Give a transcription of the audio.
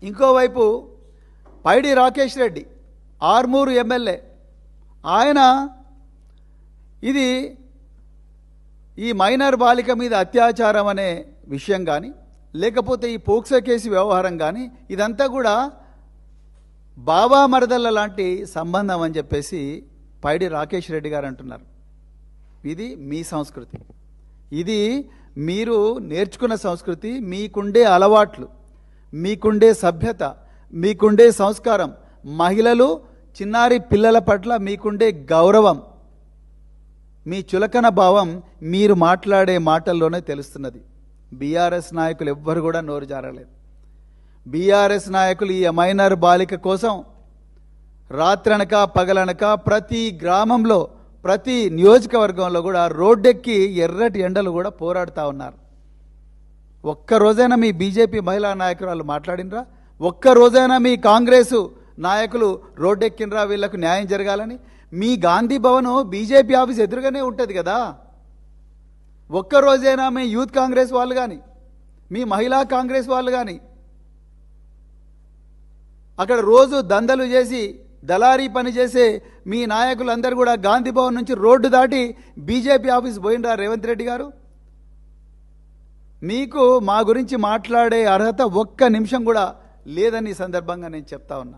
ఇంకోవైపు పైడి రాకేష్ రెడ్డి ఆర్మూరు ఎమ్మెల్యే, ఆయన ఇది ఈ మైనర్ బాలిక మీద అత్యాచారం అనే విషయం కానీ లేకపోతే ఈ పోక్సో కేసు వ్యవహారం కానీ ఇదంతా కూడా బాబా మరదళ్ళ లాంటి సంబంధం అని చెప్పేసి పైడి రాకేష్ రెడ్డి గారు అంటున్నారు. ఇది మీ సంస్కృతి, ఇది మీరు నేర్చుకున్న సంస్కృతి, మీకుండే అలవాట్లు, మీకుండే సభ్యత, మీకుండే సంస్కారం, మహిళలు చిన్నారి పిల్లల పట్ల మీకుండే గౌరవం, మీ చులకన భావం మీరు మాట్లాడే మాటల్లోనే తెలుస్తున్నది. బీఆర్ఎస్ నాయకులు ఎవ్వరు కూడా నోరు జారలేదు. బీఆర్ఎస్ నాయకులు ఈ మైనర్ బాలిక కోసం రాత్రనక పగలనక ప్రతి గ్రామంలో ప్రతి నియోజకవర్గంలో కూడా రోడ్డెక్కి ఎర్రటి ఎండలు కూడా పోరాడుతూ ఉన్నారు. ఒక్కరోజైనా మీ బీజేపీ మహిళా నాయకురాలు మాట్లాడినరా? ఒక్కరోజైనా మీ కాంగ్రెసు నాయకులు రోడ్డెక్కినరా వీళ్లకు న్యాయం జరగాలని? మీ గాంధీ భవన్ బీజేపీ ఆఫీస్ ఎదురుగానే ఉంటుంది కదా. ఒక్కరోజైనా మీ యూత్ కాంగ్రెస్ వాళ్ళు కానీ మీ మహిళా కాంగ్రెస్ వాళ్ళు కానీ అక్కడ రోజు దందలు చేసి దళారీ పని చేసే మీ నాయకులందరూ కూడా గాంధీ భవన్ నుంచి రోడ్డు దాటి బీజేపీ ఆఫీస్ పోయినరా రేవంత్ రెడ్డి గారు? మీకు మా గురించి మాట్లాడే అర్హత ఒక్క నిమిషం కూడా లేదని ఈ సందర్భంగా నేను చెప్తా ఉన్నా.